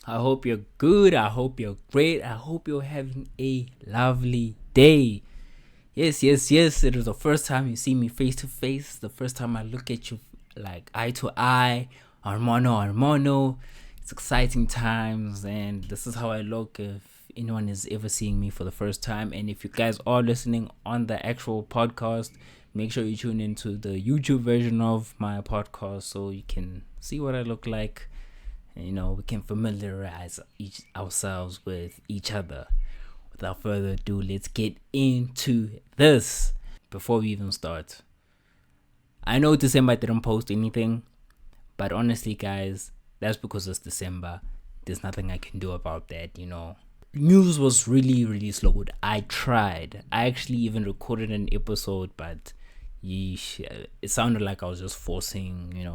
I hope you're good. I hope you're great. I hope you're having a lovely day. Yes. It is the first time you see me face to face. The first time I look at you like eye to eye, armono. It's exciting times, and this is how I look if anyone is ever seeing me for the first time. And if you guys are listening on the actual podcast, make sure you tune into the YouTube version of my podcast so you can see what I look like. And, we can familiarize ourselves with each other. Without further ado, let's get into this. Before we even start, I know December I didn't post anything, but honestly, guys, that's because it's December. There's nothing I can do about that, News was really slow. I tried. I actually even recorded an episode, but it sounded like I was just forcing,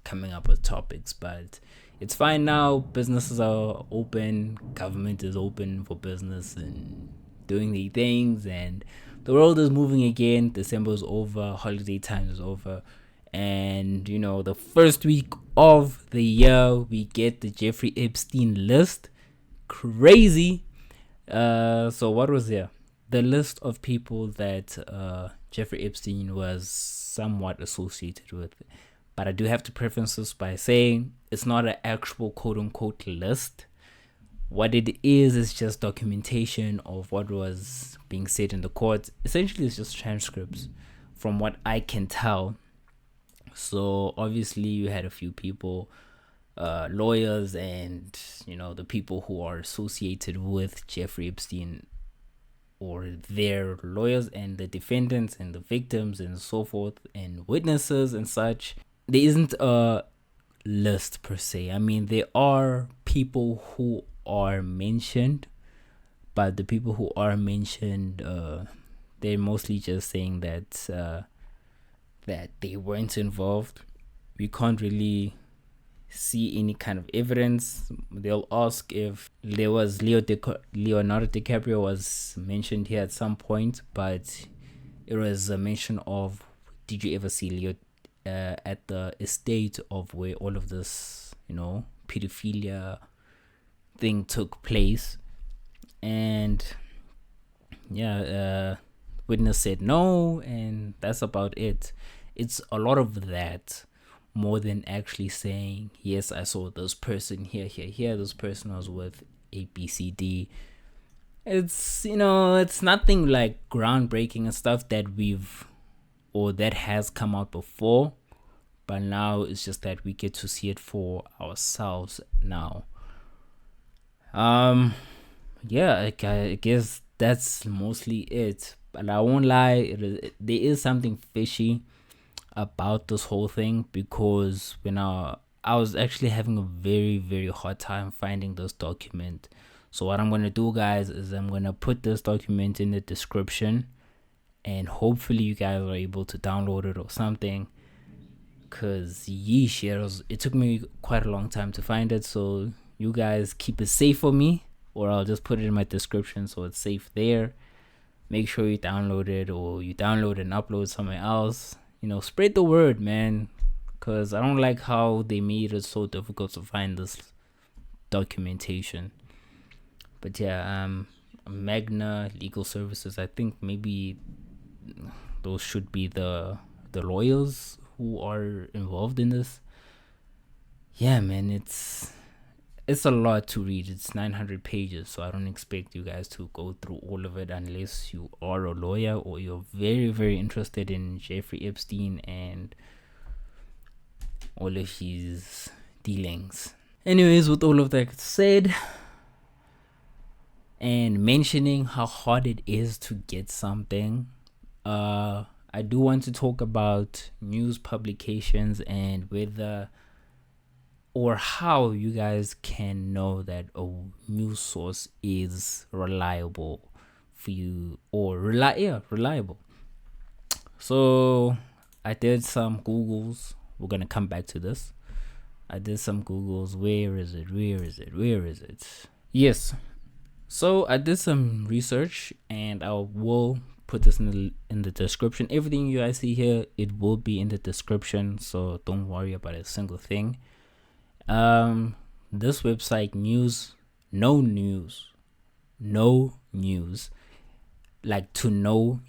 coming up with topics. But it's fine now. Businesses are open. Government is open for business and doing the things. And the world is moving again. December is over. Holiday time is over. And, the first week of the year, we get the Jeffery Epstein list. Crazy. So what was there? The list of people that Jeffery Epstein was somewhat associated with. But I do have to preface this by saying it's not an actual quote-unquote list. What it is just documentation of what was being said in the court. Essentially, it's just transcripts from what I can tell. So obviously you had a few people, lawyers and, the people who are associated with Jeffery Epstein, or their lawyers, and the defendants and the victims and so forth, and witnesses and such. There isn't a list per se. I mean, there are people who are mentioned, but the people who are mentioned, they're mostly just saying that they weren't involved. We can't really see any kind of evidence. They'll ask if there was Leonardo DiCaprio was mentioned here at some point, but it was a mention of, did you ever see Leo at the estate of where all of this, pedophilia thing took place? And witness said no, and that's about it. It's a lot of that, more than actually saying, yes, I saw this person here, this person was with ABCD. It's, it's nothing like groundbreaking and stuff that that has come out before, but now it's just that we get to see it for ourselves now. I guess that's mostly it. But I won't lie, there is something fishy about this whole thing, because when I was actually having a very, very hard time finding this document. So what I'm going to do, guys, is I'm going to put this document in the description, and hopefully you guys are able to download it or something, because it took me quite a long time to find it. So you guys keep it safe for me, or I'll just put it in my description so it's safe there. Make sure you download it, or you download and upload somewhere else. Spread the word, man, because I don't like how they made it so difficult to find this documentation. But Magna Legal Services, I think maybe those should be the lawyers who are involved in this. Yeah, man, it's a lot to read. It's 900 pages, so I don't expect you guys to go through all of it unless you are a lawyer or you're very, very interested in Jeffrey Epstein and all of his dealings. Anyways, with all of that said, and mentioning how hard it is to get something, I do want to talk about news publications and whether or how you guys can know that a news source is reliable for you, or reliable. So I did some Googles. We're gonna come back to this. I did some Googles. Where is it? Yes. So I did some research, and I will put this in the description. Everything you guys see here, it will be in the description, so don't worry about a single thing. this website no news, like to know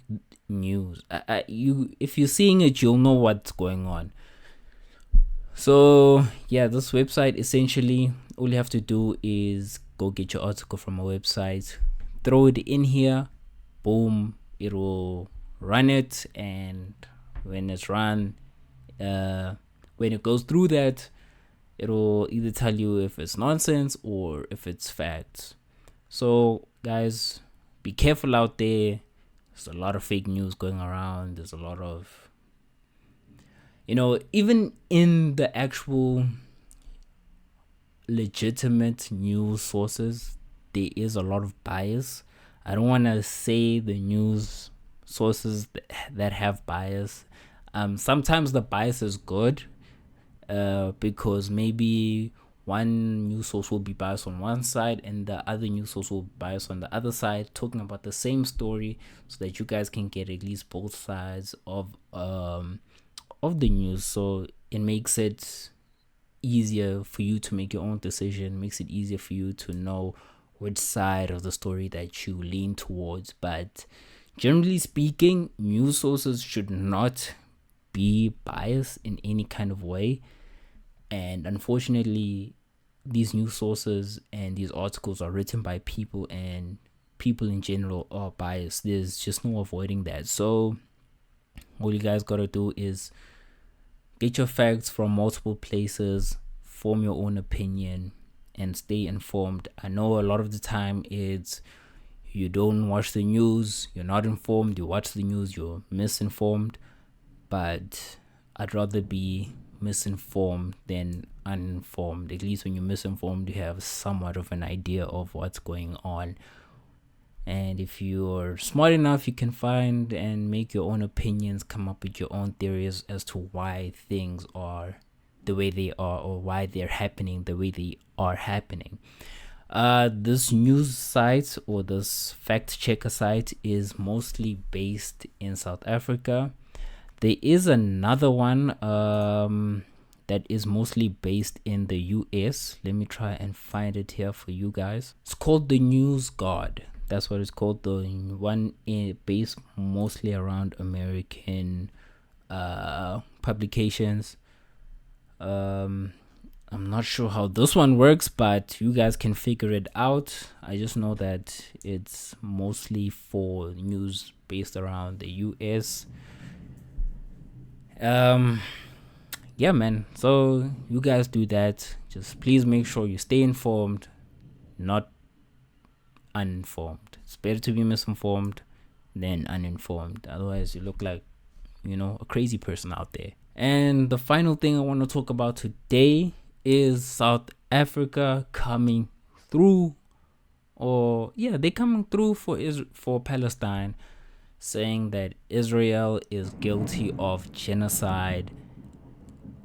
news. You if you're seeing it, you'll know what's going on. So yeah, this website, essentially all you have to do is go get your article from a website, throw it in here, boom, it will run it, and when it's run, when it goes through that, it'll either tell you if it's nonsense or if it's facts. So guys, be careful out there. There's a lot of fake news going around. There's a lot of, even in the actual legitimate news sources, there is a lot of bias. I don't want to say the news sources that have bias. Sometimes the bias is good, because maybe one news source will be biased on one side and the other news source will be biased on the other side, talking about the same story, so that you guys can get at least both sides of the news. So it makes it easier for you to make your own decision, makes it easier for you to know which side of the story that you lean towards. But generally speaking, news sources should not be biased in any kind of way. And unfortunately, these news sources and these articles are written by people, and people in general are biased. There's just no avoiding that. So all you guys gotta do is get your facts from multiple places, form your own opinion, and stay informed. I know a lot of the time it's you don't watch the news, you're not informed. You watch the news, you're misinformed. But I'd rather be misinformed than uninformed. At least when you're misinformed, you have somewhat of an idea of what's going on. And if you're smart enough, you can find and make your own opinions, come up with your own theories as to why things are the way they are, or why they're happening the way they are happening. This news site, or this fact checker site, is mostly based in South Africa. There is another one that is mostly based in the US. Let me try and find it here for you guys. It's called the NewsGuard. That's what it's called. The one based mostly around American publications. I'm not sure how this one works, but you guys can figure it out. I just know that it's mostly for news based around the US. Yeah, man. So you guys do that. Just please make sure you stay informed, not uninformed. It's better to be misinformed than uninformed. Otherwise, you look like, a crazy person out there. And the final thing I want to talk about today is South Africa coming through, they're coming through for Palestine, saying that Israel is guilty of genocide,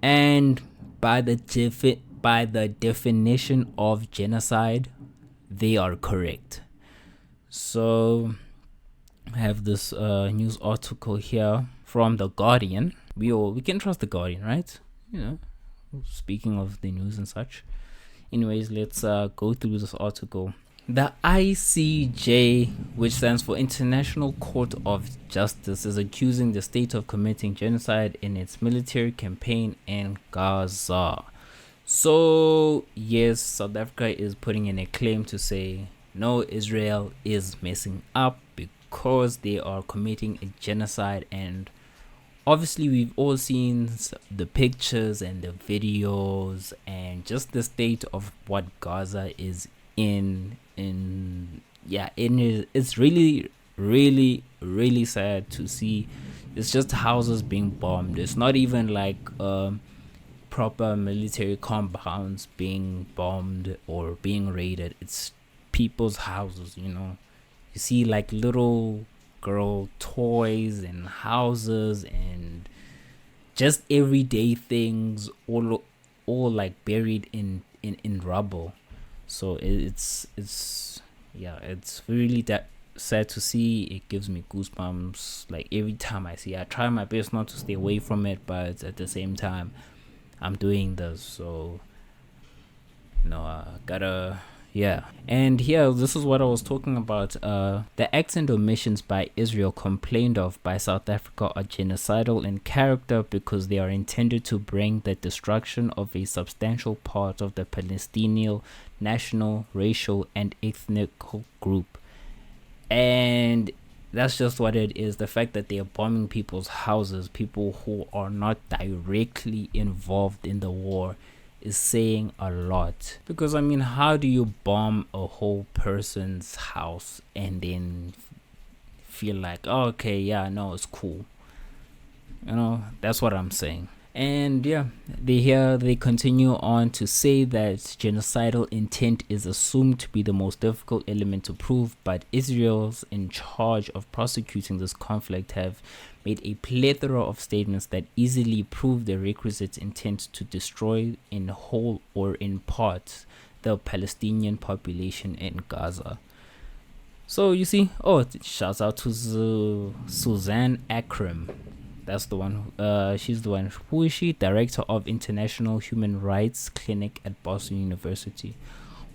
and by the definition of genocide, they are correct. So I have this news article here from The Guardian. We can trust The Guardian, right? Speaking of the news and such. Anyways, let's go through this article. The ICJ, which stands for International Court of Justice, is accusing the state of committing genocide in its military campaign in Gaza. So, yes, South Africa is putting in a claim to say, no, Israel is messing up because they are committing a genocide. And obviously, we've all seen the pictures and the videos and just the state of what Gaza is in. It's really, really, really sad to see. It's just houses being bombed. It's not even like proper military compounds being bombed or being raided. It's people's houses. You see like little girl toys and houses and just everyday things all like buried in rubble. So it's really that sad to see. It gives me goosebumps like every time I see it. I try my best not to stay away from it, but at the same time I'm doing this. So Gotta, yeah. And here, this is what I was talking about. The acts and omissions by Israel complained of by South Africa are genocidal in character because they are intended to bring the destruction of a substantial part of the Palestinian national, racial, and ethnic group. And that's just what it is. The fact that they are bombing people's houses, people who are not directly involved in the war, is saying a lot. Because I mean, how do you bomb a whole person's house and then feel like, oh, okay, yeah, no, it's cool? That's what I'm saying. And yeah, they continue on to say that genocidal intent is assumed to be the most difficult element to prove, but Israel's in charge of prosecuting this conflict have made a plethora of statements that easily prove the requisite intent to destroy in whole or in part the Palestinian population in Gaza. So you see, shouts out to Suzanne Akram. That's the one. She's the one. Who is she? Director of International Human Rights Clinic at Boston University.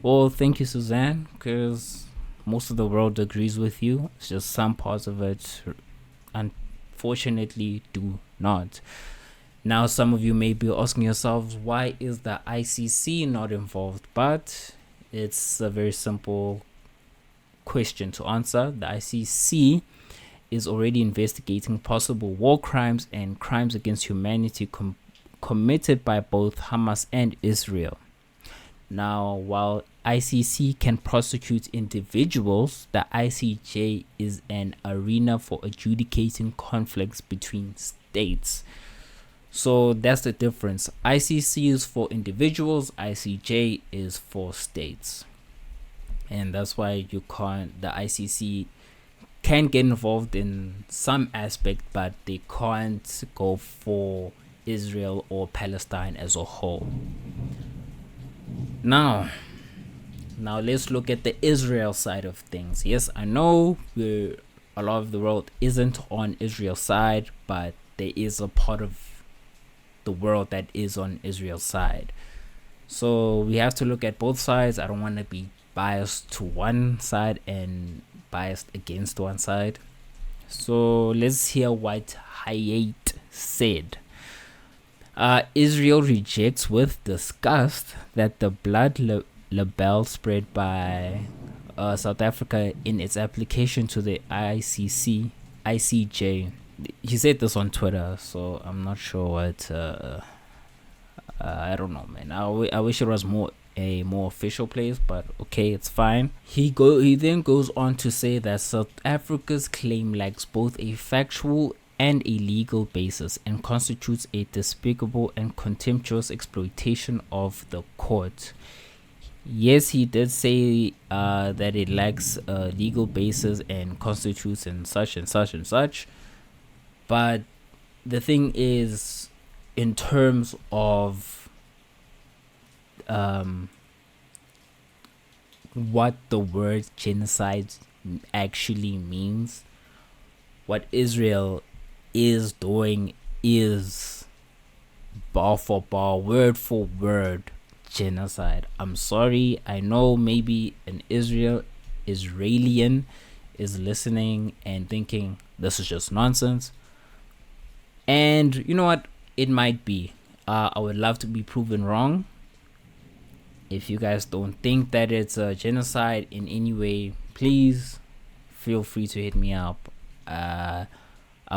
Well, thank you, Suzanne, because most of the world agrees with you. It's just some parts of it, unfortunately, do not. Now, some of you may be asking yourselves, why is the ICC not involved? But it's a very simple question to answer. The ICC is already investigating possible war crimes and crimes against humanity committed by both Hamas and Israel. Now, while ICC can prosecute individuals, the ICJ is an arena for adjudicating conflicts between states. So that's the difference. ICC is for individuals, ICJ is for states. And that's why the ICC can get involved in some aspect, but they can't go for Israel or Palestine as a whole. Now let's look at the Israel side of things. Yes, I know a lot of the world isn't on Israel's side, but there is a part of the world that is on Israel's side. So we have to look at both sides. I don't want to be biased to one side and biased against one side. So let's hear what Hayat said. Israel rejects with disgust that the blood libel spread by South Africa in its application to the ICJ. He said this on Twitter, so I'm not sure what. I don't know, man. I wish it was a more official place, but okay, it's fine. He then goes on to say that South Africa's claim lacks both a factual and a legal basis and constitutes a despicable and contemptuous exploitation of the court. Yes, he did say that it lacks a legal basis and constitutes and such and such and such, but the thing is, in terms of what the word genocide actually means, what Israel is doing is bar for bar, word for word genocide. I'm sorry, I know maybe an Israelian is listening and thinking this is just nonsense, and you know what, it might be. I would love to be proven wrong. If you guys don't think that it's a genocide in any way, please feel free to hit me up. I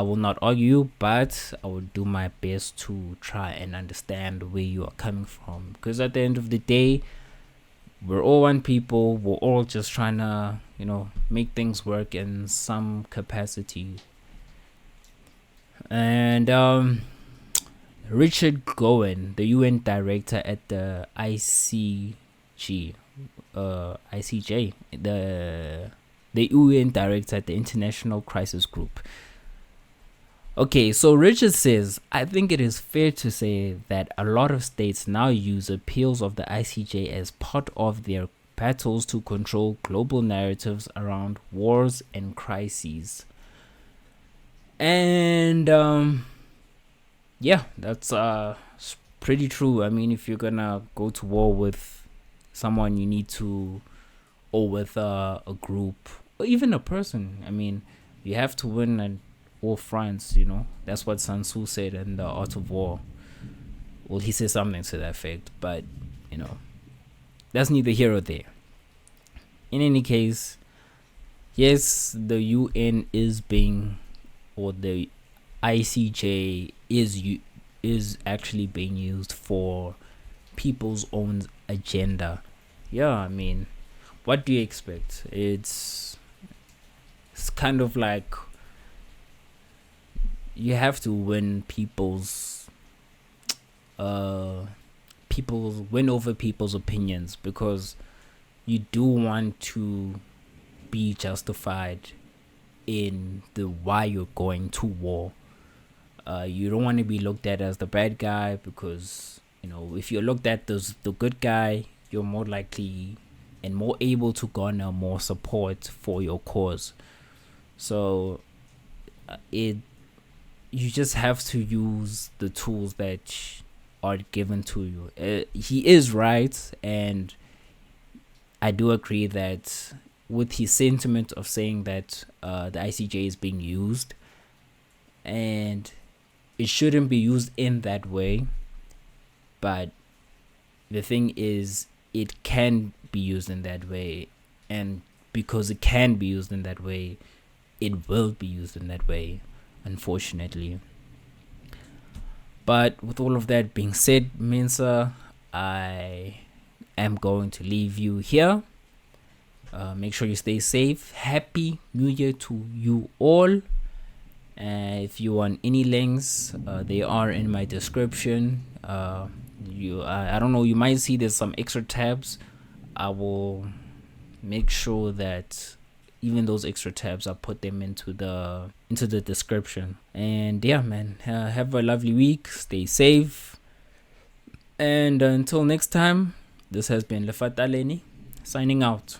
will not argue, but I will do my best to try and understand where you are coming from. Because at the end of the day, we're all one people. We're all just trying to, make things work in some capacity. And Richard Gowen, the UN director at the ICJ, the UN director at the International Crisis Group. Okay, so Richard says, I think it is fair to say that a lot of states now use appeals of the ICJ as part of their battles to control global narratives around wars and crises. And yeah, that's pretty true. I mean, if you're gonna go to war with someone you need to, or with a group, or even a person. I mean, you have to win at all fronts, you know. That's what Sun Tzu said in The Art of War. Well, he said something to that effect, but, you know, that's neither here or there. In any case, yes, the UN is being, or the ICJ is actually being used for people's own agenda. Yeah, I mean, what do you expect? It's kind of like you have to win win over people's opinions, because you do want to be justified in the why you're going to war. You don't want to be looked at as the bad guy, because, you know, if you're looked at as the good guy, you're more likely and more able to garner more support for your cause. So you just have to use the tools that are given to you. He is right, and I do agree that with his sentiment of saying that the ICJ is being used, and it shouldn't be used in that way. But the thing is, it can be used in that way, and because it can be used in that way, it will be used in that way, unfortunately. But with all of that being said, Mensa, I am going to leave you here. Make sure you stay safe. Happy New Year to you all. If you want any links, they are in my description. I don't know, you might see there's some extra tabs. I will make sure that even those extra tabs, I put them into the description. And yeah, man, have a lovely week. Stay safe. And until next time, this has been Lefataleni signing out.